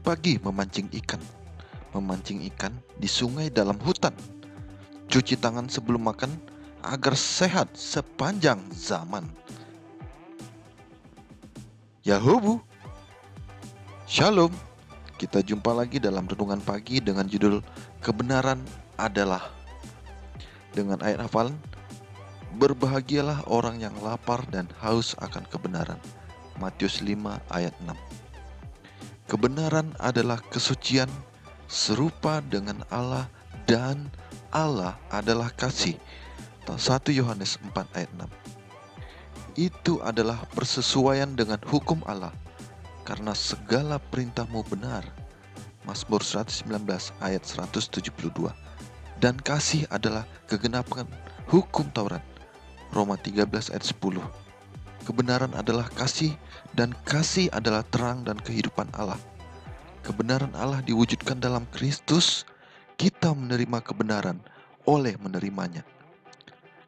pagi memancing ikan di sungai dalam hutan, cuci tangan sebelum makan agar sehat sepanjang zaman. Yahubu, Shalom. Kita jumpa lagi dalam renungan pagi dengan judul Kebenaran Adalah. Dengan ayat hafalan, berbahagialah orang yang lapar dan haus akan kebenaran. Matius 5 ayat 6. Kebenaran adalah kesucian serupa dengan Allah, dan Allah adalah kasih. 1 Yohanes 4 ayat 6. Itu adalah persesuaian dengan hukum Allah, karena segala perintahmu benar. Mazmur 119 ayat 172. Dan kasih adalah kegenapan hukum Taurat. Roma 13 ayat 10. Kebenaran adalah kasih, dan kasih adalah terang dan kehidupan Allah. Kebenaran Allah diwujudkan dalam Kristus. Kita menerima kebenaran oleh menerimanya.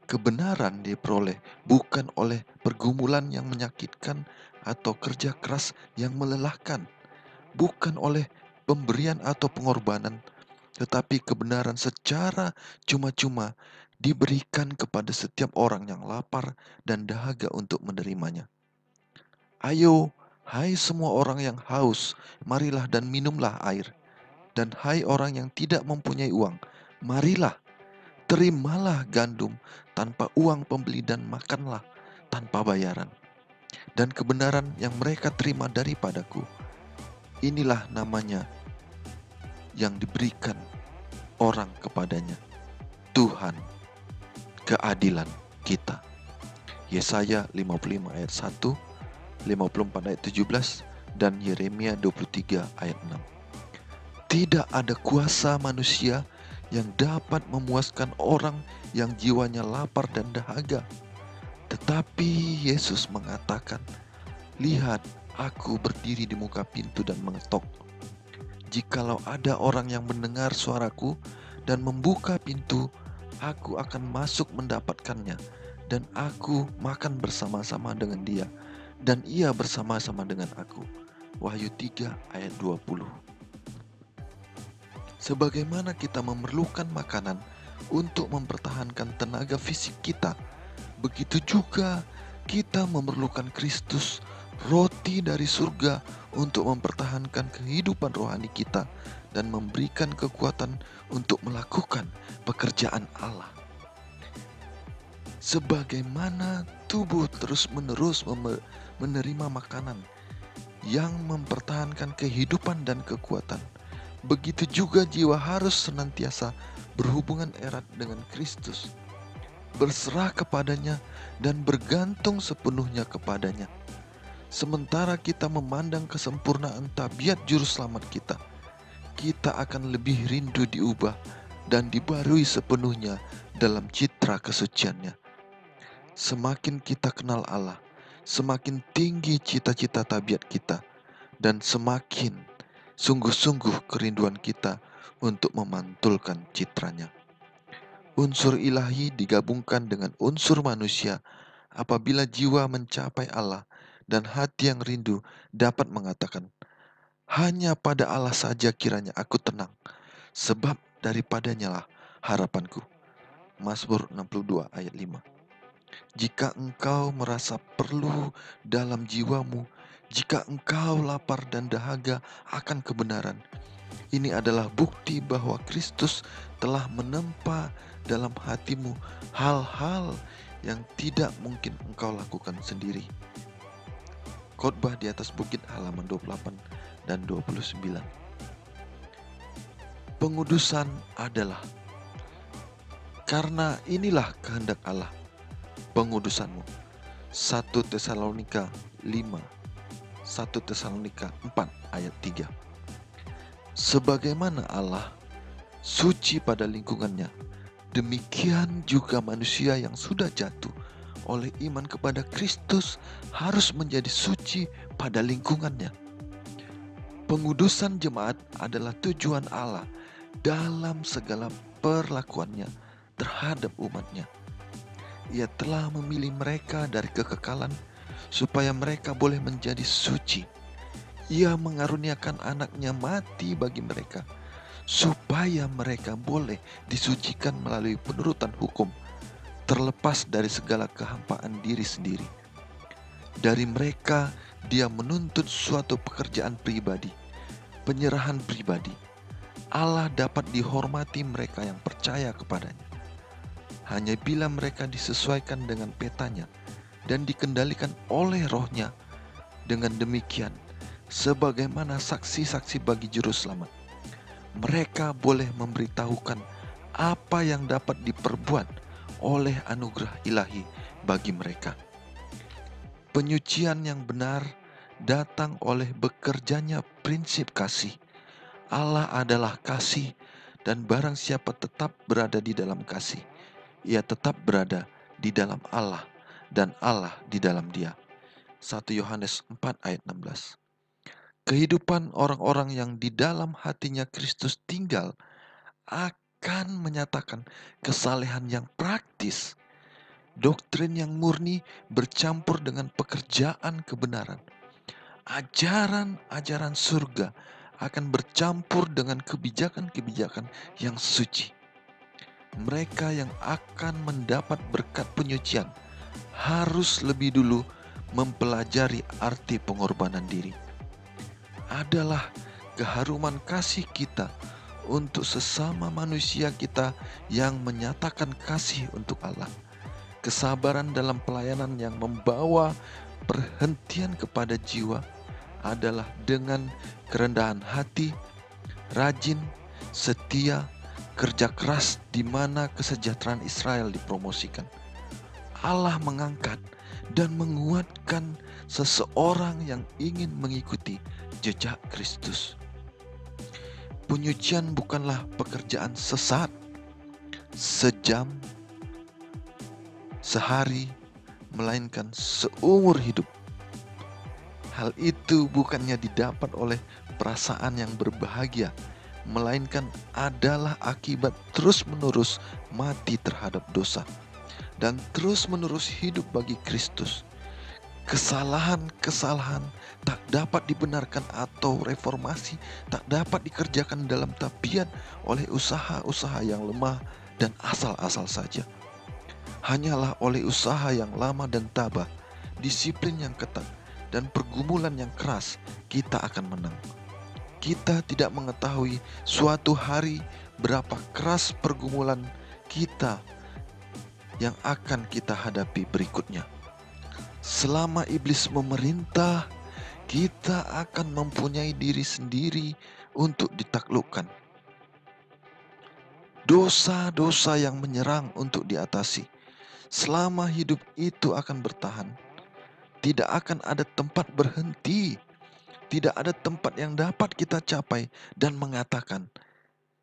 Kebenaran diperoleh bukan oleh pergumulan yang menyakitkan atau kerja keras yang melelahkan, bukan oleh pemberian atau pengorbanan, tetapi kebenaran secara cuma-cuma diberikan kepada setiap orang yang lapar dan dahaga untuk menerimanya. Ayo, hai semua orang yang haus, marilah dan minumlah air. Dan hai orang yang tidak mempunyai uang, marilah, terimalah gandum tanpa uang pembeli dan makanlah tanpa bayaran. Dan kebenaran yang mereka terima daripadaku, inilah namanya yang diberikan orang kepadanya, Tuhan, keadilan kita. Yesaya 55 ayat 1, 54 ayat 17, dan Yeremia 23 ayat 6. Tidak ada kuasa manusia yang dapat memuaskan orang yang jiwanya lapar dan dahaga. Tetapi Yesus mengatakan, lihat, aku berdiri di muka pintu dan mengetok. Jikalau ada orang yang mendengar suaraku dan membuka pintu, aku akan masuk mendapatkannya, dan aku makan bersama-sama dengan dia, dan ia bersama-sama dengan aku. Wahyu 3 ayat 20. Sebagaimana kita memerlukan makanan untuk mempertahankan tenaga fisik kita, begitu juga kita memerlukan Kristus, roti dari surga, untuk mempertahankan kehidupan rohani kita dan memberikan kekuatan untuk melakukan pekerjaan Allah. Sebagaimana tubuh terus-menerus menerima makanan yang mempertahankan kehidupan dan kekuatan, begitu juga jiwa harus senantiasa berhubungan erat dengan Kristus, berserah kepadanya dan bergantung sepenuhnya kepadanya. Sementara kita memandang kesempurnaan tabiat juru selamat kita akan lebih rindu diubah dan dibarui sepenuhnya dalam citra kesuciannya. Semakin kita kenal Allah, semakin tinggi cita-cita tabiat kita, dan semakin sungguh-sungguh kerinduan kita untuk memantulkan citranya. Unsur ilahi digabungkan dengan unsur manusia apabila jiwa mencapai Allah, dan hati yang rindu dapat mengatakan, hanya pada Allah saja kiranya aku tenang, sebab daripadanya lah harapanku. Mazmur 62 ayat 5. Jika engkau merasa perlu dalam jiwamu, jika engkau lapar dan dahaga akan kebenaran, ini adalah bukti bahwa Kristus telah menempa dalam hatimu hal-hal yang tidak mungkin engkau lakukan sendiri. Khotbah di atas bukit halaman 28 dan 29. Pengudusan adalah, karena inilah kehendak Allah, pengudusanmu. 1 Tesalonika 5, 1 Tesalonika 4 ayat 3. Sebagaimana Allah suci pada lingkungannya, demikian juga manusia yang sudah jatuh oleh iman kepada Kristus harus menjadi suci pada lingkungannya. Pengudusan jemaat adalah tujuan Allah dalam segala perlakuannya terhadap umatnya. Ia telah memilih mereka dari kekekalan supaya mereka boleh menjadi suci. Ia mengaruniakan anaknya mati bagi mereka, supaya mereka boleh disucikan melalui penurutan hukum, terlepas dari segala kehampaan diri sendiri. Dari mereka dia menuntut suatu pekerjaan pribadi, penyerahan pribadi. Allah dapat dihormati mereka yang percaya kepadanya. Hanya bila mereka disesuaikan dengan petanya dan dikendalikan oleh rohnya, dengan demikian, sebagaimana saksi-saksi bagi juru selamat, mereka boleh memberitahukan apa yang dapat diperbuat oleh anugerah ilahi bagi mereka. Penyucian yang benar datang oleh bekerjanya prinsip kasih. Allah adalah kasih, dan barang siapa tetap berada di dalam kasih, ia tetap berada di dalam Allah, dan Allah di dalam dia. 1 Yohanes 4 ayat 16. Kehidupan orang-orang yang di dalam hatinya Kristus tinggal akan menyatakan kesalehan yang praktis. Doktrin yang murni bercampur dengan pekerjaan kebenaran. Ajaran-ajaran surga akan bercampur dengan kebijakan-kebijakan yang suci. Mereka yang akan mendapat berkat penyucian harus lebih dulu mempelajari arti pengorbanan diri. Adalah keharuman kasih kita untuk sesama manusia kita yang menyatakan kasih untuk Allah. Kesabaran dalam pelayanan yang membawa perhentian kepada jiwa adalah dengan kerendahan hati, rajin, setia, kerja keras di mana kesejahteraan Israel dipromosikan. Allah mengangkat dan menguatkan seseorang yang ingin mengikuti jejak Kristus. Penyucian bukanlah pekerjaan sesaat, sejam, sehari, melainkan seumur hidup. Hal itu bukannya didapat oleh perasaan yang berbahagia, melainkan adalah akibat terus-menerus mati terhadap dosa dan terus-menerus hidup bagi Kristus. Kesalahan-kesalahan tak dapat dibenarkan atau reformasi tak dapat dikerjakan dalam tabiat oleh usaha-usaha yang lemah dan asal-asal saja. Hanyalah oleh usaha yang lama dan tabah, disiplin yang ketat, dan pergumulan yang keras kita akan menang. Kita tidak mengetahui suatu hari berapa keras pergumulan kita yang akan kita hadapi berikutnya. Selama iblis memerintah, kita akan mempunyai diri sendiri untuk ditaklukkan. Dosa-dosa yang menyerang untuk diatasi. Selama hidup itu akan bertahan, tidak akan ada tempat berhenti. Tidak ada tempat yang dapat kita capai dan mengatakan,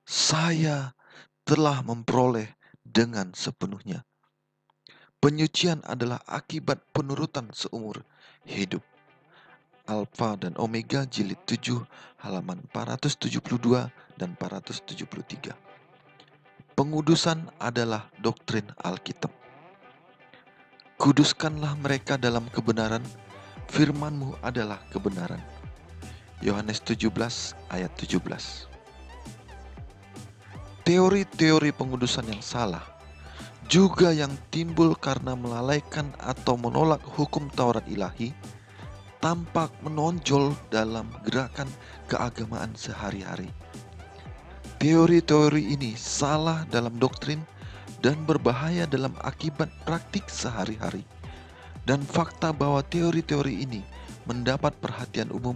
saya telah memperoleh dengan sepenuhnya. Penyucian adalah akibat penurutan seumur hidup. Alfa dan Omega jilid 7 halaman 472 dan 473. Pengudusan adalah doktrin Alkitab. Kuduskanlah mereka dalam kebenaran, firman-Mu adalah kebenaran. Yohanes 17 ayat 17. Teori-teori pengudusan yang salah juga yang timbul karena melalaikan atau menolak hukum Taurat ilahi tampak menonjol dalam gerakan keagamaan sehari-hari. Teori-teori ini salah dalam doktrin dan berbahaya dalam akibat praktik sehari-hari. Dan fakta bahwa teori-teori ini mendapat perhatian umum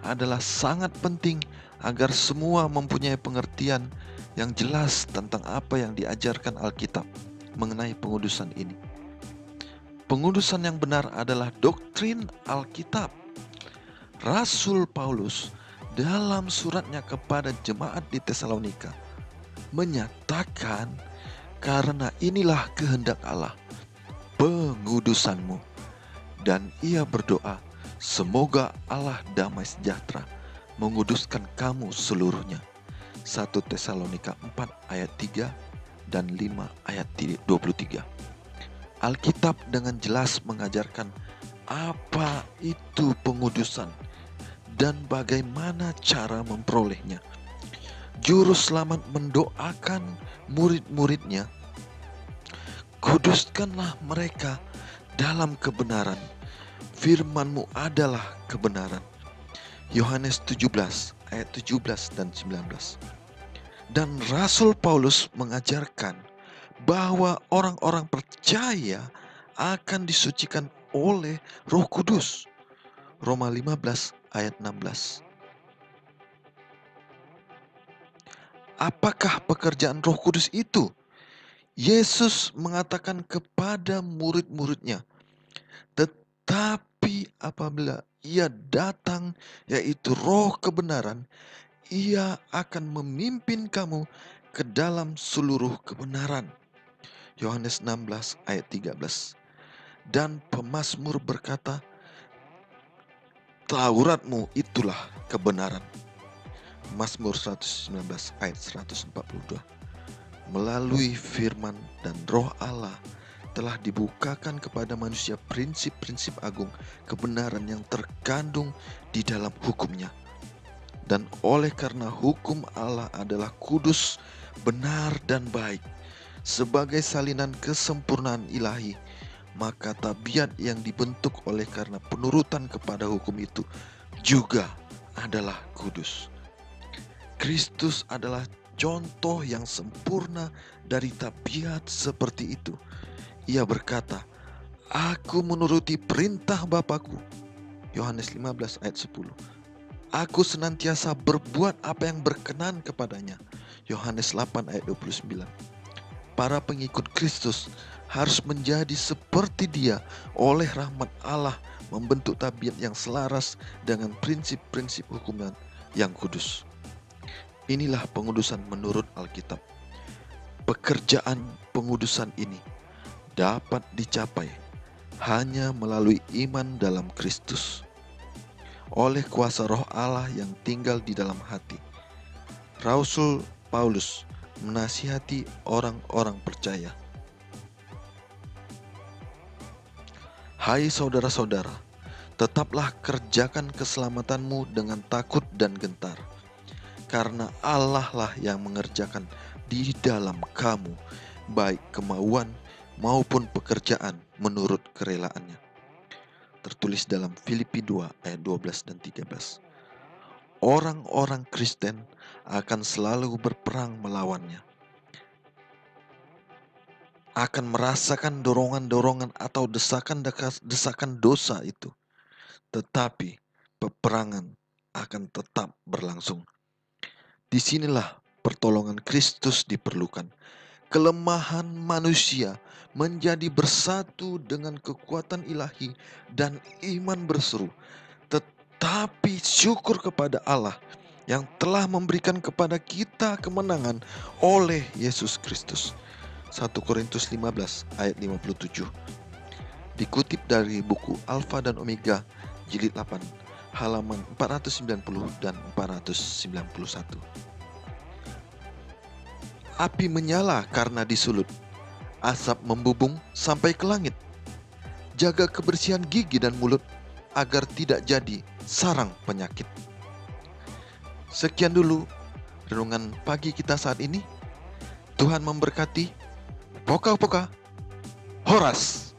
adalah sangat penting agar semua mempunyai pengertian yang jelas tentang apa yang diajarkan Alkitab mengenai pengudusan ini. Pengudusan yang benar adalah doktrin Alkitab. Rasul Paulus dalam suratnya kepada jemaat di Tesalonika menyatakan, karena inilah kehendak Allah, pengudusanmu. Dan ia berdoa, semoga Allah damai sejahtera menguduskan kamu seluruhnya. 1 Tesalonika 4 ayat 3 dan 5 ayat 23. Alkitab dengan jelas mengajarkan apa itu pengudusan dan bagaimana cara memperolehnya. Juru selamat mendoakan murid-muridnya, kuduskanlah mereka dalam kebenaran. Firman-Mu adalah kebenaran. Yohanes 17 ayat 17 dan 19. Dan Rasul Paulus mengajarkan bahwa orang-orang percaya akan disucikan oleh Roh Kudus. Roma 15 ayat 16. Apakah pekerjaan Roh Kudus itu? Yesus mengatakan kepada murid-muridnya, tetapi apabila ia datang, yaitu Roh kebenaran, ia akan memimpin kamu ke dalam seluruh kebenaran. Yohanes 16 ayat 13. Dan pemazmur berkata, Tauratmu itulah kebenaran. Mazmur 119 ayat 142. Melalui firman dan Roh Allah telah dibukakan kepada manusia prinsip-prinsip agung kebenaran yang terkandung di dalam hukum-Nya. Dan oleh karena hukum Allah adalah kudus, benar dan baik, sebagai salinan kesempurnaan ilahi, maka tabiat yang dibentuk oleh karena penurutan kepada hukum itu juga adalah kudus. Kristus adalah contoh yang sempurna dari tabiat seperti itu. Ia berkata, Aku menuruti perintah Bapakku. Yohanes 15 ayat 10. Aku senantiasa berbuat apa yang berkenan kepadanya. Yohanes 8 ayat 29. Para pengikut Kristus harus menjadi seperti Dia oleh rahmat Allah, membentuk tabiat yang selaras dengan prinsip-prinsip hukum yang kudus. Inilah pengudusan menurut Alkitab. Pekerjaan pengudusan ini dapat dicapai hanya melalui iman dalam Kristus, oleh kuasa Roh Allah yang tinggal di dalam hati. Rasul Paulus menasihati orang-orang percaya. Hai saudara-saudara, tetaplah kerjakan keselamatanmu dengan takut dan gentar, karena Allah lah yang mengerjakan di dalam kamu, baik kemauan maupun pekerjaan menurut kerelaannya. Tertulis dalam Filipi 2 ayat 12 dan 13. Orang-orang Kristen akan selalu berperang melawannya, akan merasakan dorongan-dorongan atau desakan dosa itu. Tetapi peperangan akan tetap berlangsung. Disinilah pertolongan Kristus diperlukan. Kelemahan manusia menjadi bersatu dengan kekuatan ilahi dan iman berseru. Tetapi syukur kepada Allah yang telah memberikan kepada kita kemenangan oleh Yesus Kristus. 1 Korintus 15 ayat 57. Dikutip dari buku Alfa dan Omega jilid 8 halaman 490 dan 491. Api menyala karena disulut, asap membubung sampai ke langit. Jaga kebersihan gigi dan mulut agar tidak jadi sarang penyakit. Sekian dulu renungan pagi kita saat ini. Tuhan memberkati. Poka-poka. Horas.